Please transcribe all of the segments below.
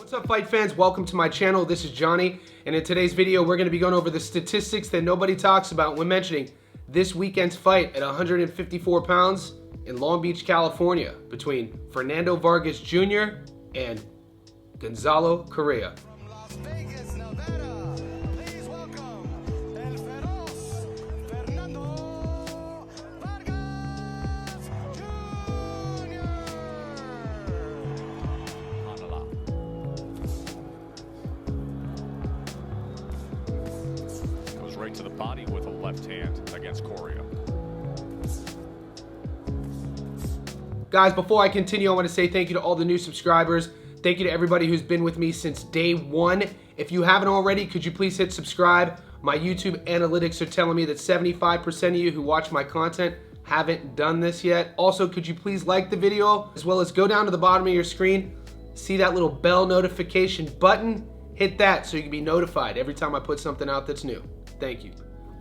What's up, fight fans? Welcome to my channel. This is Johnny, and in today's video we're going to be going over the statistics that nobody talks about when mentioning this weekend's fight at 154 pounds in Long Beach, California between Fernando Vargas Jr. and Gonzalo Coria. From Las Vegas, Nevada, please welcome El Feroz Fernando Vargas Jr. Goes right to the body with a left hand against Coria. Guys, before I continue, I want to say thank you to all the new subscribers. Thank you to everybody who's been with me since day one. If you haven't already, could you please hit subscribe? My YouTube analytics are telling me that 75% of you who watch my content haven't done this yet. Also, could you please like the video, as well as go down to the bottom of your screen, see that little bell notification button, hit that so you can be notified every time I put something out that's new. Thank you.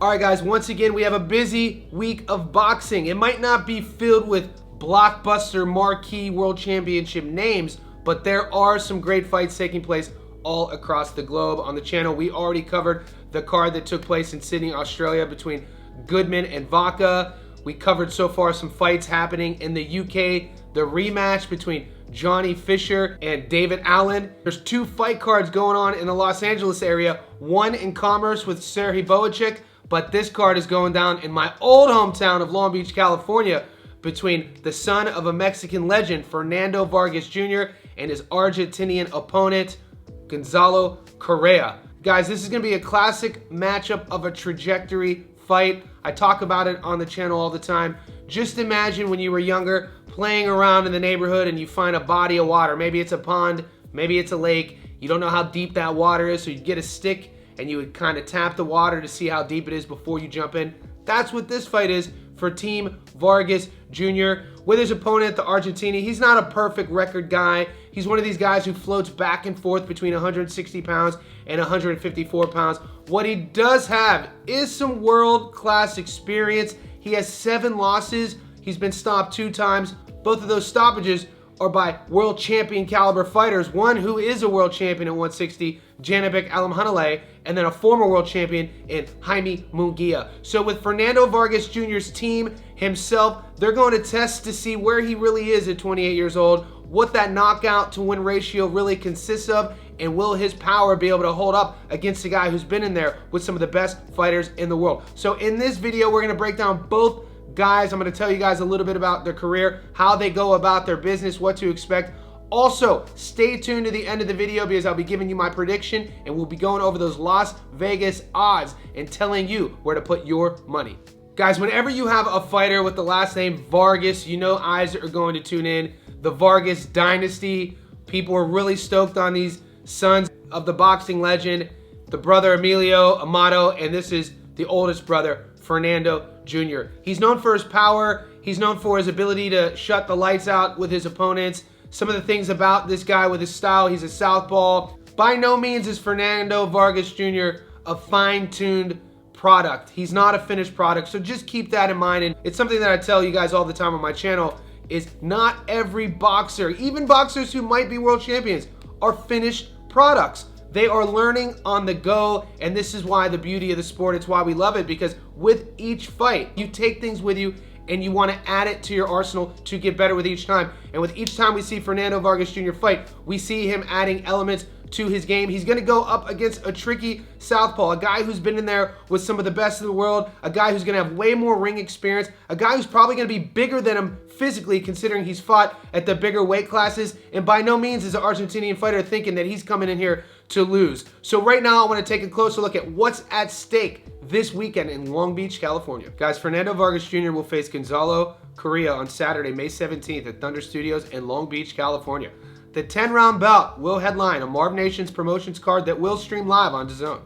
All right, guys, once again, we have a busy week of boxing. It might not be filled with blockbuster marquee world championship names, but there are some great fights taking place all across the globe. On the channel, we already covered the card that took place in Sydney, Australia between Goodman and Vaca. We covered so far some fights happening in the UK, the rematch between Johnny Fisher and David Allen. There's two fight cards going on in the Los Angeles area, one in Commerce with Serhii Bohachik, but this card is going down in my old hometown of Long Beach, California, between the son of a Mexican legend, Fernando Vargas Jr., and his Argentinian opponent, Gonzalo Coria. Guys, this is going to be a classic matchup of a trajectory fight. I talk about it on the channel all the time. Just imagine when you were younger, playing around in the neighborhood and you find a body of water. Maybe it's a pond, maybe it's a lake. You don't know how deep that water is, so you get a stick and you would kind of tap the water to see how deep it is before you jump in. That's what this fight is for Team Vargas Jr. With his opponent, the Argentinian. He's not a perfect record guy. He's one of these guys who floats back and forth between 160 pounds and 154 pounds. What he does have is some world-class experience. He has 7 losses. He's been stopped 2 times. Both of those stoppages are by world champion caliber fighters. One who is a world champion at 160, Janibek Alimhanaleh, and then a former world champion in Jaime Munguia. So with Fernando Vargas Jr.'s team himself, they're going to test to see where he really is at 28 years old, what that knockout to win ratio really consists of, and will his power be able to hold up against a guy who's been in there with some of the best fighters in the world. So in this video, we're going to break down both guys. I'm going to tell you guys a little bit about their career, how they go about their business, what to expect. Also, stay tuned to the end of the video because I'll be giving you my prediction and we'll be going over those Las Vegas odds and telling you where to put your money. Guys, whenever you have a fighter with the last name Vargas, you know eyes are going to tune in. The Vargas dynasty, people are really stoked on these sons of the boxing legend, the brother Emilio Amato, and this is the oldest brother, Fernando Jr. He's known for his power. He's known for his ability to shut the lights out with his opponents. Some of the things about this guy with his style, he's a southpaw. By no means is Fernando Vargas Jr. a fine-tuned product. He's not a finished product, so just keep that in mind. And it's something that I tell you guys all the time on my channel is not every boxer, even boxers who might be world champions, are finished products. They are learning on the go, and this is why the beauty of the sport, it's why we love it, because with each fight, you take things with you and you want to add it to your arsenal to get better with each time. And with each time we see Fernando Vargas Jr. fight, we see him adding elements to his game. He's going to go up against a tricky southpaw, a guy who's been in there with some of the best in the world, a guy who's going to have way more ring experience, a guy who's probably going to be bigger than him physically, considering he's fought at the bigger weight classes, and by no means is an Argentinian fighter thinking that he's coming in here to lose. So right now I want to take a closer look at what's at stake this weekend in Long Beach, California. Guys, Fernando Vargas Jr. will face Gonzalo Coria on Saturday, May 17th at Thunder Studios in Long Beach, California. The 10-round bout will headline a Marv Nations Promotions card that will stream live on DAZN.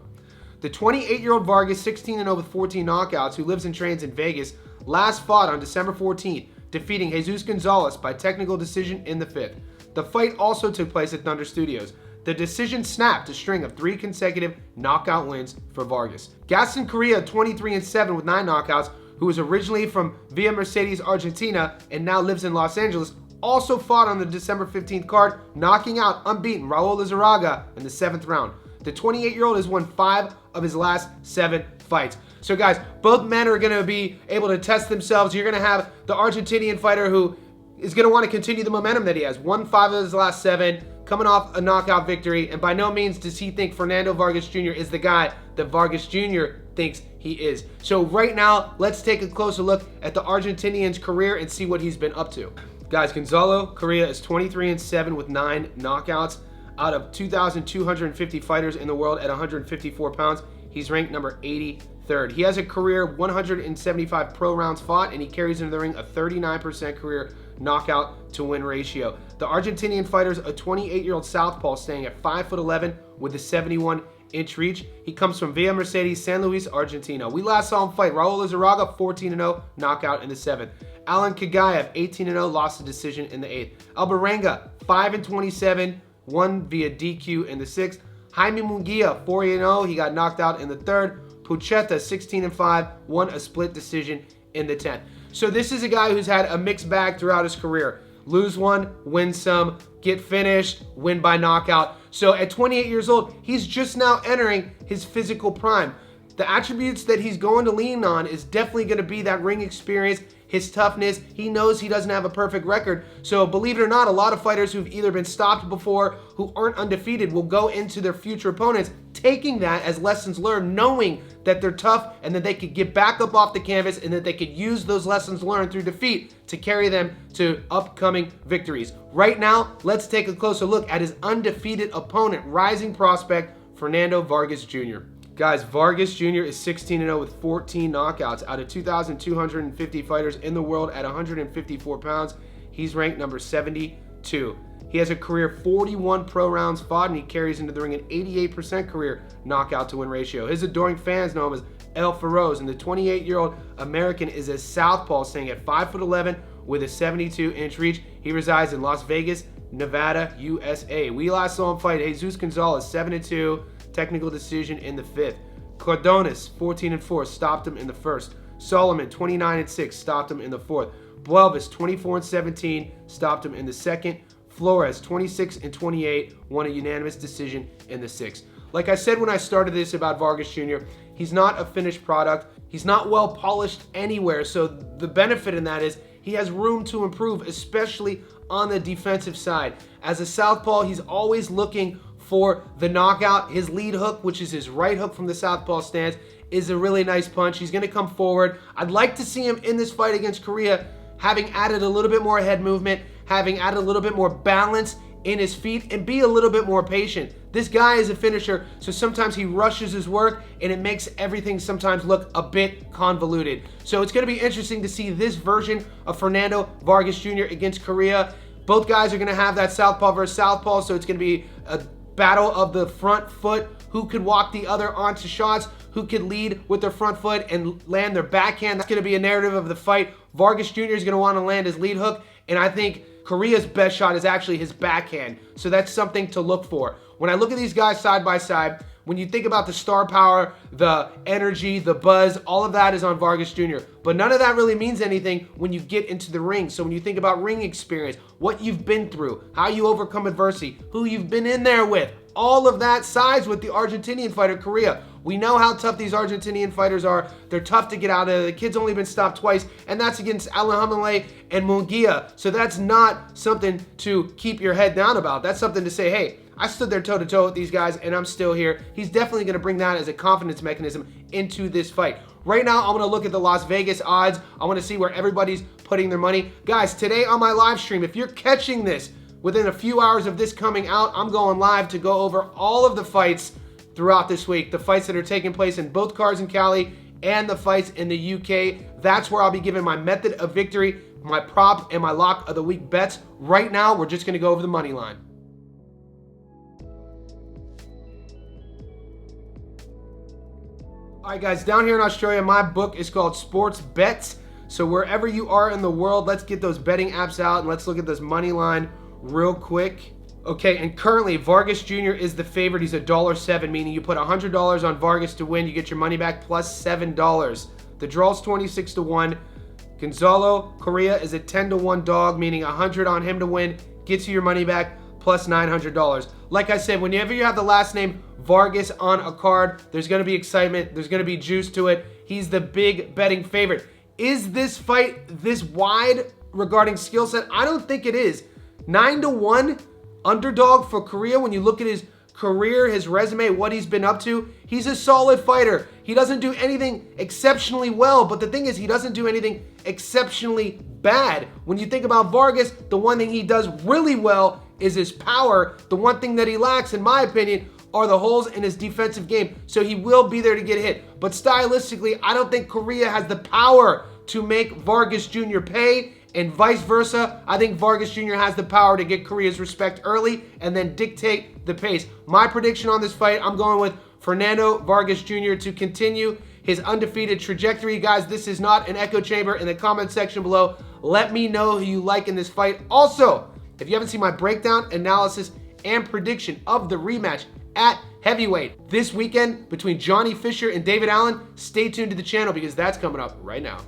The 28-year-old Vargas, 16-0 with 14 knockouts, who lives and trains in Vegas, last fought on December 14th, defeating Jesus Gonzalez by technical decision in the 5th. The fight also took place at Thunder Studios. The decision snapped a string of 3 consecutive knockout wins for Vargas. Gaston Coria, 23-7 with 9 knockouts, who was originally from Villa Mercedes, Argentina, and now lives in Los Angeles, also fought on the December 15th card, knocking out unbeaten Raul Lizarraga in the 7th round. The 28-year-old has won 5 of his last 7 fights. So guys, both men are going to be able to test themselves. You're going to have the Argentinian fighter who is going to want to continue the momentum that he has. Won 5 of his last 7, coming off a knockout victory, and by no means does he think Fernando Vargas Jr. is the guy that Vargas Jr. thinks he is. So right now, let's take a closer look at the Argentinian's career and see what he's been up to. Guys, Gonzalo Coria is 23-7 with 9 knockouts. Out of 2,250 fighters in the world at 154 pounds, he's ranked number 83rd. He has a career 175 pro rounds fought, and he carries into the ring a 39% career knockout to win ratio. The Argentinian fighter's a 28-year-old southpaw staying at 5'11" with a 71-inch reach. He comes from Villa Mercedes, San Luis, Argentina. We last saw him fight Raul Lizarraga, 14-0, knockout in the 7th. Alan Kagaev, 18-0, lost a decision in the 8th. Alvarenga, 5-27, won via DQ in the 6th. Jaime Munguia, 4-0, he got knocked out in the 3rd. Pucheta, 16-5, won a split decision in the 10th. So this is a guy who's had a mixed bag throughout his career. Lose one, win some, get finished, win by knockout. So at 28 years old, he's just now entering his physical prime. The attributes that he's going to lean on is definitely going to be that ring experience, his toughness. He knows he doesn't have a perfect record. So believe it or not, a lot of fighters who've either been stopped before, who aren't undefeated, will go into their future opponents taking that as lessons learned, knowing that they're tough and that they could get back up off the canvas and that they could use those lessons learned through defeat to carry them to upcoming victories. Right now, let's take a closer look at his undefeated opponent, rising prospect Fernando Vargas Jr. Guys, Vargas Jr. is 16-0 with 14 knockouts. Out of 2,250 fighters in the world at 154 pounds, he's ranked number 72. He has a career 41 pro rounds fought, and he carries into the ring an 88% career knockout to win ratio. His adoring fans know him as El Feroz, and the 28-year-old American is a southpaw, staying at 5'11" with a 72-inch reach. He resides in Las Vegas, Nevada, USA. We last saw him fight Jesus Gonzalez, 7-2, technical decision in the 5th. Cardones, 14-4, stopped him in the 1st. Solomon, 29-6, stopped him in the 4th. Buelvis, 24-17, stopped him in the 2nd. Flores, 26-28, won a unanimous decision in the 6th. Like I said when I started this about Vargas Jr., he's not a finished product. He's not well polished anywhere. So the benefit in that is he has room to improve, especially on the defensive side. As a southpaw, he's always looking for the knockout. His lead hook, which is his right hook from the southpaw stance, is a really nice punch. He's going to come forward. I'd like to see him in this fight against Coria having added a little bit more head movement, having added a little bit more balance in his feet, and be a little bit more patient. This guy is a finisher, so sometimes he rushes his work and it makes everything sometimes look a bit convoluted. So it's going to be interesting to see this version of Fernando Vargas Jr. against Coria. Both guys are going to have that southpaw versus southpaw, so it's going to be a battle of the front foot. Who could walk the other onto shots? Who could lead with their front foot and land their backhand? That's going to be a narrative of the fight. Vargas Jr. is going to want to land his lead hook, and I think Coria's best shot is actually his backhand. So that's something to look for. When I look at these guys side by side, when you think about the star power, the energy, the buzz, all of that is on Vargas Jr. But none of that really means anything when you get into the ring. So when you think about ring experience, what you've been through, how you overcome adversity, who you've been in there with, all of that sides with the Argentinian fighter, Coria. We know how tough these Argentinian fighters are. They're tough to get out of. The kid's only been stopped twice, and that's against Alhamdulillah and Munguia. So that's not something to keep your head down about. That's something to say, hey, I stood there toe-to-toe with these guys, and I'm still here. He's definitely going to bring that as a confidence mechanism into this fight. Right now, I'm going to look at the Las Vegas odds. I want to see where everybody's putting their money. Guys, today on my live stream, if you're catching this within a few hours of this coming out, I'm going live to go over all of the fights throughout this week. The fights that are taking place in both cards in Cali and the fights in the UK. That's where I'll be giving my method of victory, my prop, and my lock of the week bets. Right now, we're just going to go over the money line. All right, guys, down here in Australia, my book is called Sports Bets. So wherever you are in the world, let's get those betting apps out and let's look at this money line real quick. Okay, and currently Vargas Jr. is the favorite. He's $1.07, meaning you put $100 on Vargas to win, you get your money back plus $7. The draw's 26-1. Gonzalo Coria is a 10-1 dog, meaning 100 on him to win, gets you your money back, plus $900. Like I said, whenever you have the last name Vargas on a card, there's going to be excitement. There's going to be juice to it. He's the big betting favorite. Is this fight this wide regarding skill set? I don't think it is. 9-1 underdog for Coria. When you look at his career, his resume, what he's been up to, he's a solid fighter. He doesn't do anything exceptionally well, but the thing is, he doesn't do anything exceptionally bad. When you think about Vargas, the one thing he does really well is his power. The one thing that he lacks, in my opinion, are the holes in his defensive game. So he will be there to get hit. But stylistically, I don't think Coria has the power to make Vargas Jr. pay, and vice versa. I think Vargas Jr. has the power to get Coria's respect early and then dictate the pace. My prediction on this fight, I'm going with Fernando Vargas Jr. to continue his undefeated trajectory. Guys, this is not an echo chamber. In the comment section below, let me know who you like in this fight. Also, if you haven't seen my breakdown, analysis, and prediction of the rematch at heavyweight this weekend between Johnny Fisher and David Allen, stay tuned to the channel because that's coming up right now.